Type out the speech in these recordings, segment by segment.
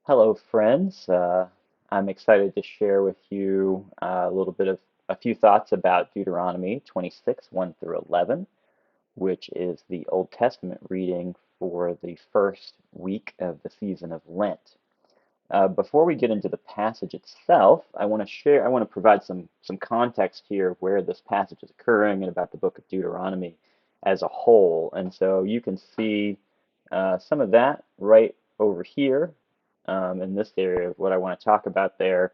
Hello, friends. I'm excited to share with you a little bit of a few thoughts about Deuteronomy 26, 1 through 11, which is the Old Testament reading for the first week of the season of Lent. Before we get into the passage itself, I want to provide some context here of where this passage is occurring and about the book of Deuteronomy as a whole. And so you can see some of that right over here in this area of what I want to talk about there.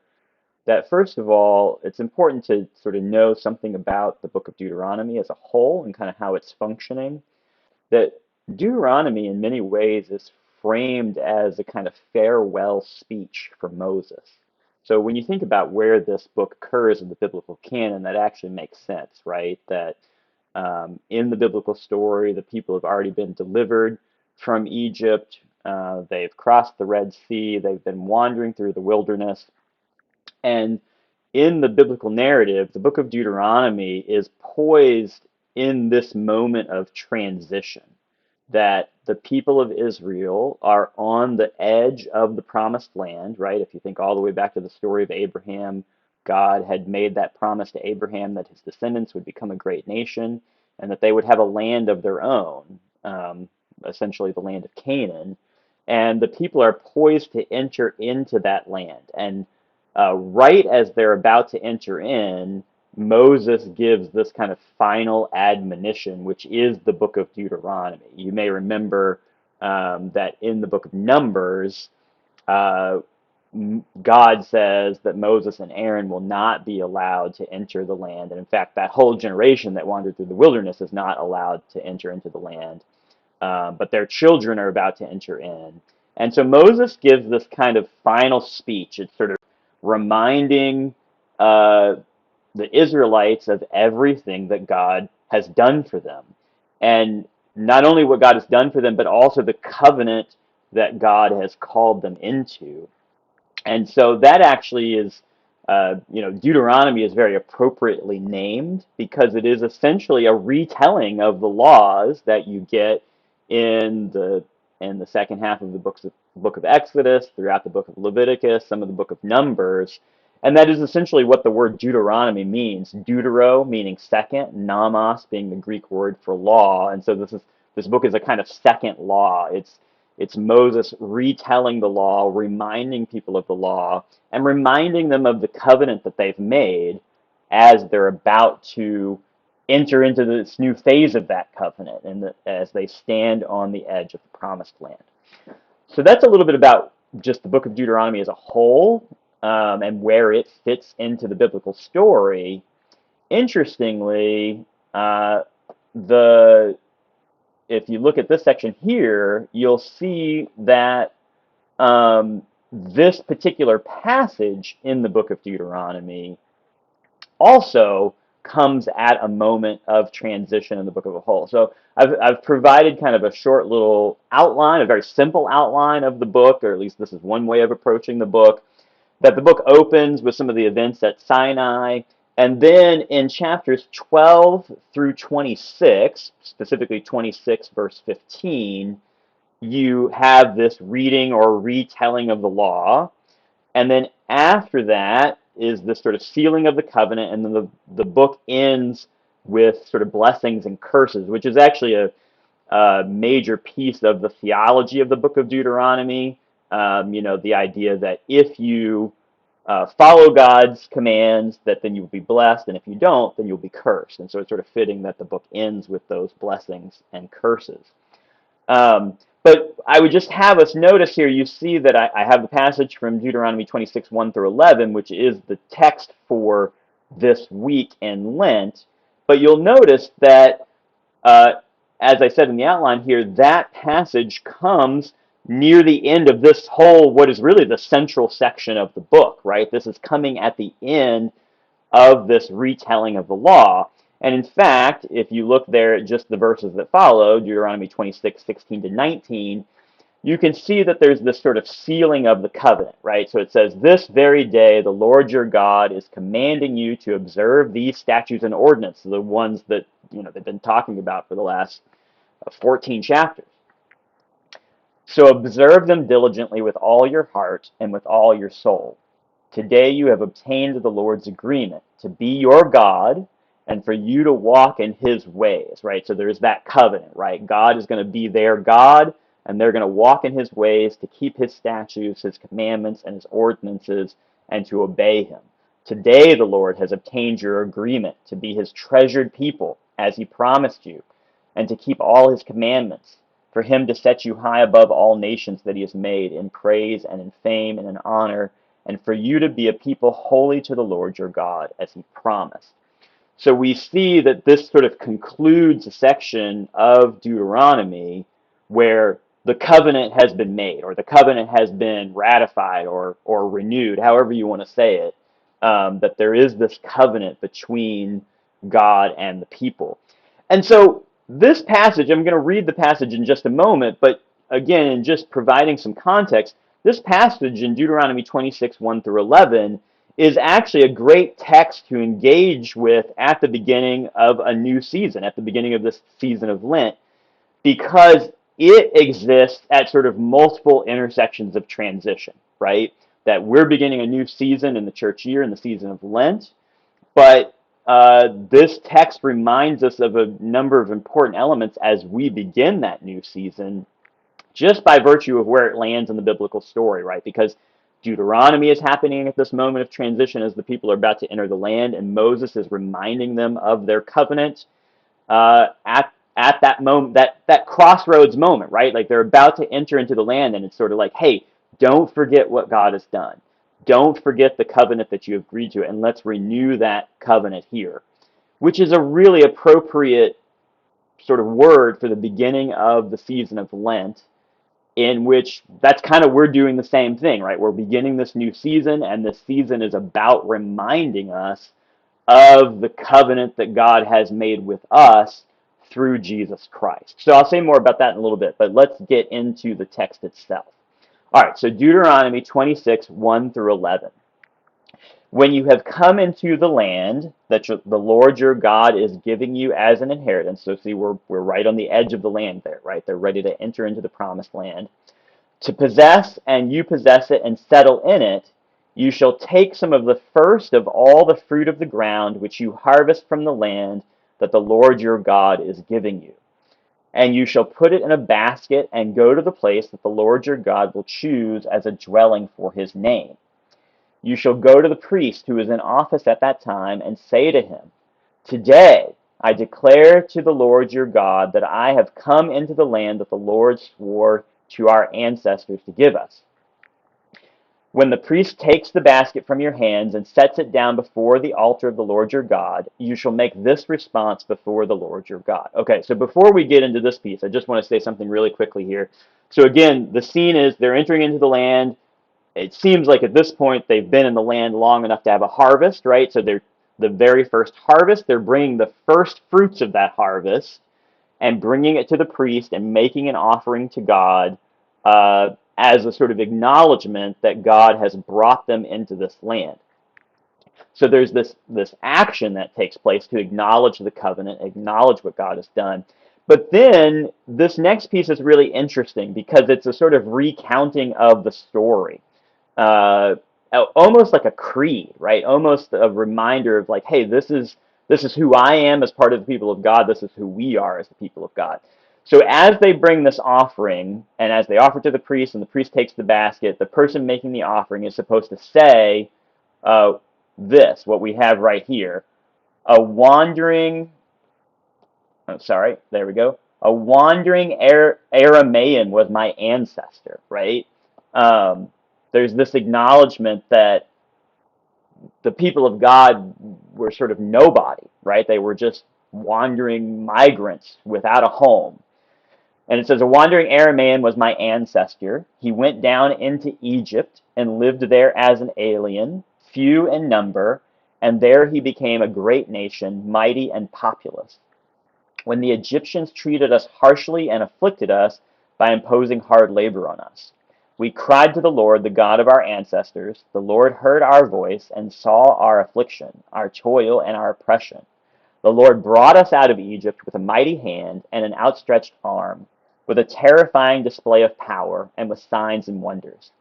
That first of all, it's important to sort of know something about the book of Deuteronomy as a whole and kind of how it's functioning. That Deuteronomy, in many ways, is framed as a kind of farewell speech for Moses. So when you think about where this book occurs in the biblical canon, that actually makes sense, right? That in the biblical story, the people have already been delivered from Egypt. They've crossed the Red Sea. They've been wandering through the wilderness. And in the biblical narrative, the book of Deuteronomy is poised in this moment of transition, that the people of Israel are on the edge of the promised land, right? If you think all the way back to the story of Abraham, God had made that promise to Abraham that his descendants would become a great nation and that they would have a land of their own, essentially the land of Canaan. And the people are poised to enter into that land. And right as they're about to enter in, Moses gives this kind of final admonition, which is the book of Deuteronomy. You may remember that in the book of Numbers, uh, God says that Moses and Aaron will not be allowed to enter the land. And in fact, that whole generation that wandered through the wilderness is not allowed to enter into the land. But their children are about to enter in. And so Moses gives this kind of final speech. It's sort of reminding uh, the Israelites of everything that God has done for them. And not only what God has done for them, but also the covenant that God has called them into. And so that actually is, Deuteronomy is very appropriately named because it is essentially a retelling of the laws that you get in the second half of the book of Exodus, throughout the book of Leviticus, some of the book of Numbers. And that is essentially what the word Deuteronomy means. Deutero meaning second, nomos being the Greek word for law. And so this book is a kind of second law. It's Moses retelling the law, reminding people of the law, and reminding them of the covenant that they've made as they're about to enter into this new phase of that covenant and as they stand on the edge of the promised land. So that's a little bit about just the book of Deuteronomy as a whole and where it fits into the biblical story. Interestingly, the if you look at this section here, you'll see that this particular passage in the book of Deuteronomy also comes at a moment of transition in the book of a whole. So I've provided kind of a short little outline, a very simple outline of the book, or at least this is one way of approaching the book, that the book opens with some of the events at Sinai, and then in chapters 12 through 26, specifically 26 verse 15, you have this reading or retelling of the law. And then after that is this sort of sealing of the covenant, and then the book ends with sort of blessings and curses, which is actually a major piece of the theology of the book of Deuteronomy. The idea that if you follow God's commands, that then you'll be blessed, and if you don't, then you'll be cursed. And so it's sort of fitting that the book ends with those blessings and curses. But I would just have us notice here, you see that I have the passage from Deuteronomy 26, 1 through 11, which is the text for this week in Lent. But you'll notice that, uh, as I said in the outline here, that passage comes near the end of this whole, what is really the central section of the book, right? This is coming at the end of this retelling of the law. And in fact, if you look there at just the verses that follow, Deuteronomy 26, 16 to 19, you can see that there's this sort of sealing of the covenant, right? So it says, "This very day the Lord your God is commanding you to observe these statutes and ordinances," the ones that they've been talking about for the last 14 chapters, So observe them diligently with all your heart and with all your soul. Today you have obtained the Lord's agreement to be your God and for you to walk in his ways, right? So there's that covenant, right? God is going to be their God, and they're going to walk in his ways to keep his statutes, his commandments, and his ordinances, and to obey him. Today the Lord has obtained your agreement to be his treasured people, as he promised you, and to keep all his commandments, for him to set you high above all nations that he has made, in praise and in fame and in honor, and for you to be a people holy to the Lord your God, as he promised. So we see that this sort of concludes a section of Deuteronomy where the covenant has been made, or the covenant has been ratified or renewed, however you want to say it, that there is this covenant between God and the people. And so this passage, I'm going to read the passage in just a moment, but again, in just providing some context, this passage in Deuteronomy 26, 1 through 11, is actually a great text to engage with at the beginning of a new season, at the beginning of this season of Lent, because it exists at sort of multiple intersections of transition, right? That we're beginning a new season in the church year, in the season of Lent, but this text reminds us of a number of important elements as we begin that new season, just by virtue of where it lands in the biblical story, right? Because Deuteronomy is happening at this moment of transition as the people are about to enter the land, and Moses is reminding them of their covenant at that moment, that crossroads moment, right? Like they're about to enter into the land, and it's sort of like, hey, don't forget what God has done. Don't forget the covenant that you have agreed to, and let's renew that covenant here, which is a really appropriate sort of word for the beginning of the season of Lent, in which that's kind of we're doing the same thing, right? We're beginning this new season, and this season is about reminding us of the covenant that God has made with us through Jesus Christ. So I'll say more about that in a little bit, but let's get into the text itself. All right, so Deuteronomy 26, 1 through 11. When you have come into the land that the Lord your God is giving you as an inheritance, so see, we're right on the edge of the land there, right? They're ready to enter into the promised land. To possess, and you possess it and settle in it, you shall take some of the first of all the fruit of the ground which you harvest from the land that the Lord your God is giving you. And you shall put it in a basket and go to the place that the Lord your God will choose as a dwelling for his name. You shall go to the priest who is in office at that time and say to him, Today I declare to the Lord your God that I have come into the land that the Lord swore to our ancestors to give us. When the priest takes the basket from your hands and sets it down before the altar of the Lord your God, you shall make this response before the Lord your God. Okay, so before we get into this piece, I just want to say something really quickly here. So again, the scene is they're entering into the land. It seems like at this point they've been in the land long enough to have a harvest, right? So they're the very first harvest. They're bringing the first fruits of that harvest and bringing it to the priest and making an offering to God as a sort of acknowledgement that God has brought them into this land. So there's this action that takes place to acknowledge the covenant, acknowledge what God has done. But then this next piece is really interesting because it's a sort of recounting of the story, uh, almost like a creed, right? Almost a reminder of like, hey, this is who I am as part of the people of God. This is who we are as the people of God. So as they bring this offering, and as they offer to the priest, and the priest takes the basket, the person making the offering is supposed to say uh, what we have right here: a wandering, oh, sorry, there we go. A wandering Aramaean was my ancestor, right? Um, there's this acknowledgement that the people of God were sort of nobody, right? They were just wandering migrants without a home. And it says, a wandering Aramaean was my ancestor. He went down into Egypt and lived there as an alien, few in number, and there he became a great nation, mighty and populous. When the Egyptians treated us harshly and afflicted us by imposing hard labor on us, we cried to the Lord, the God of our ancestors. The Lord heard our voice and saw our affliction, our toil, and our oppression. The Lord brought us out of Egypt with a mighty hand and an outstretched arm. with a terrifying display of power and with signs and wonders.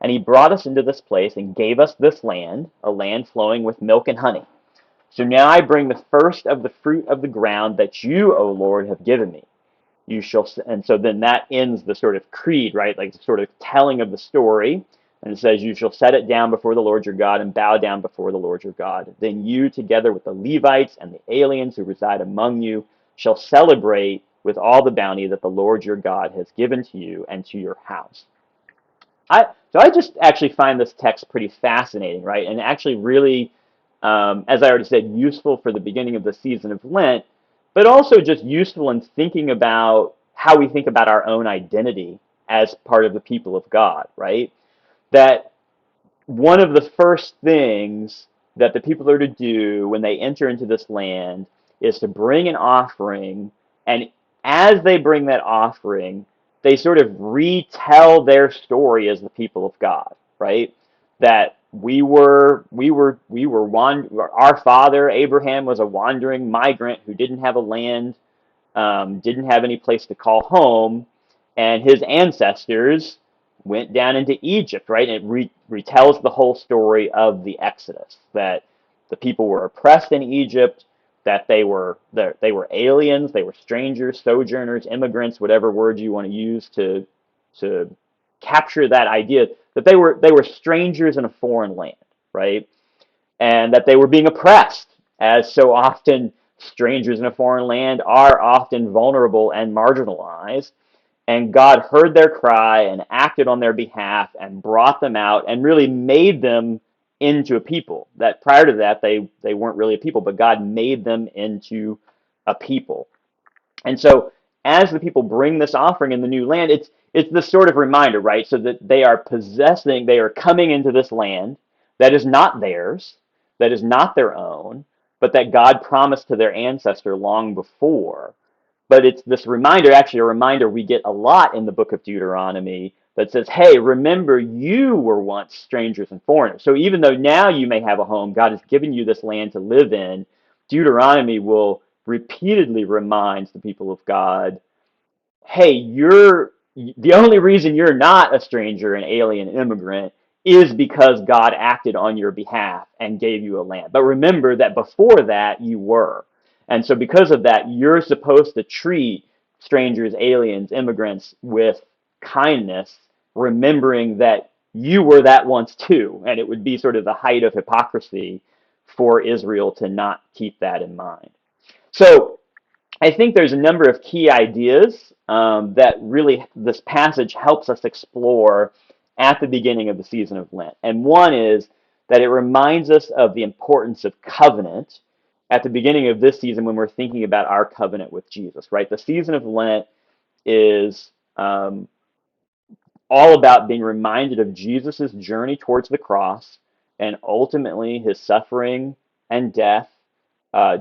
And he brought us into this place and gave us this land, a land flowing with milk and honey. So now I bring the first of the fruit of the ground that you, O Lord, have given me. You shall, and so then that ends the sort of creed, right? Like the sort of telling of the story. And it says, you shall set it down before the Lord your God and bow down before the Lord your God. Then you, together with the Levites and the aliens who reside among you, shall celebrate with all the bounty that the Lord your God has given to you and to your house. So I just actually find this text pretty fascinating, right? And actually really, as I already said, useful for the beginning of the season of Lent, but also just useful in thinking about how we think about our own identity as part of the people of God, right? That one of the first things that the people are to do when they enter into this land is to bring an offering, and as they bring that offering, they sort of retell their story as the people of God, right? That our father Abraham was a wandering migrant who didn't have a land, didn't have any place to call home, and his ancestors went down into Egypt, right? And it retells the whole story of the Exodus, that the people were oppressed in Egypt, that they were aliens, they were strangers, sojourners, immigrants, whatever word you want to use to capture that idea, that they were strangers in a foreign land, right? And that they were being oppressed, as so often strangers in a foreign land are often vulnerable and marginalized. And God heard their cry and acted on their behalf and brought them out and really made them into a people. That prior to that, they weren't really a people, but God made them into a people. And so as the people bring this offering in the new land, it's this sort of reminder, right? So that they are coming into this land that is not theirs, that is not their own, but that God promised to their ancestor long before. But it's this reminder, actually a reminder we get a lot in the book of Deuteronomy, that says, hey, remember you were once strangers and foreigners. So even though now you may have a home, God has given you this land to live in, Deuteronomy will repeatedly reminds the people of God, hey, you're the only reason you're not a stranger, an alien, an immigrant is because God acted on your behalf and gave you a land. But remember that before that you were. And so because of that, you're supposed to treat strangers, aliens, immigrants with kindness, remembering that you were that once too. And it would be sort of the height of hypocrisy for Israel to not keep that in mind. So I think there's a number of key ideas that really this passage helps us explore at the beginning of the season of Lent. And one is that it reminds us of the importance of covenant at the beginning of this season when we're thinking about our covenant with Jesus, right? The season of Lent is all about being reminded of Jesus' journey towards the cross and ultimately his suffering and death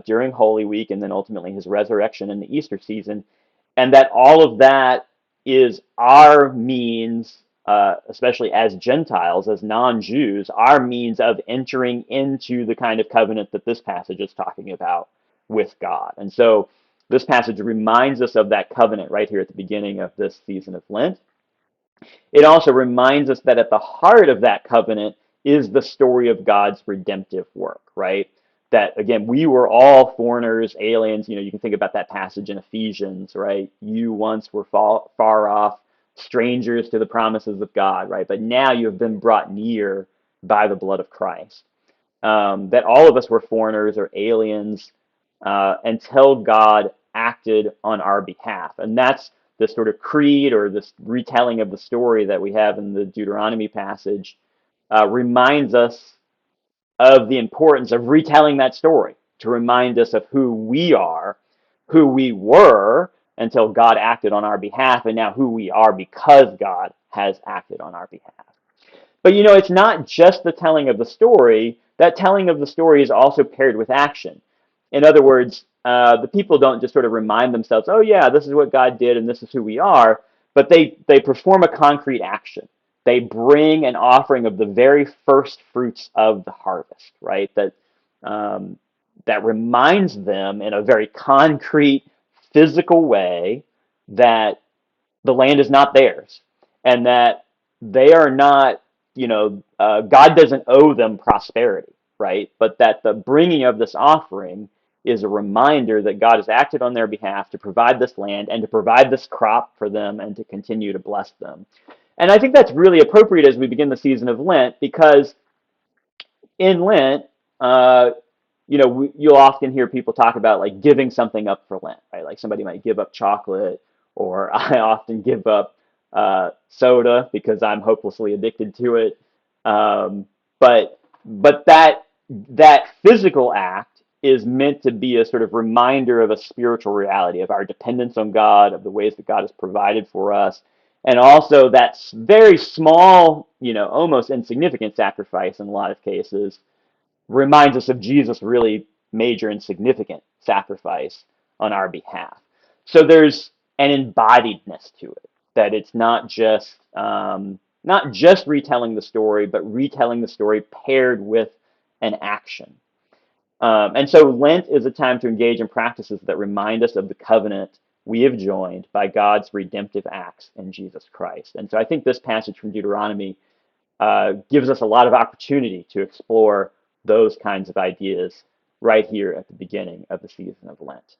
during Holy Week, and then ultimately his resurrection in the Easter season, and that all of that is our means, especially as Gentiles, as non-Jews, our means of entering into the kind of covenant that this passage is talking about with God. And so this passage reminds us of that covenant right here at the beginning of this season of Lent. It also reminds us that at the heart of that covenant is the story of God's redemptive work, right? That again, we were all foreigners, aliens. You can think about that passage in Ephesians, right? You once were far off, strangers to the promises of God, right? But now you have been brought near by the blood of Christ. That all of us were foreigners or aliens until God acted on our behalf. And that's this sort of creed or this retelling of the story that we have in the Deuteronomy passage reminds us of the importance of retelling that story to remind us of who we are, who we were until God acted on our behalf, and now who we are because God has acted on our behalf. But it's not just the telling of the story. That telling of the story is also paired with action. In other words, the people don't just sort of remind themselves, oh yeah, this is what God did and this is who we are, but they perform a concrete action. They bring an offering of the very first fruits of the harvest, right? That reminds them in a very concrete, physical way that the land is not theirs, and that they are not, God doesn't owe them prosperity, right? But that the bringing of this offering is a reminder that God has acted on their behalf to provide this land and to provide this crop for them and to continue to bless them. And I think that's really appropriate as we begin the season of Lent, because in Lent, uh, you'll often hear people talk about like giving something up for Lent, right? Like somebody might give up chocolate, or I often give up soda because I'm hopelessly addicted to it. Um, but that physical act is meant to be a sort of reminder of a spiritual reality, of our dependence on God, of the ways that God has provided for us, and also that very small, almost insignificant sacrifice in a lot of cases reminds us of Jesus' really major and significant sacrifice on our behalf. So there's an embodiedness to it, that it's not just retelling the story, but retelling the story paired with an action. And so Lent is a time to engage in practices that remind us of the covenant we have joined by God's redemptive acts in Jesus Christ. And so I think this passage from Deuteronomy gives us a lot of opportunity to explore those kinds of ideas right here at the beginning of the season of Lent.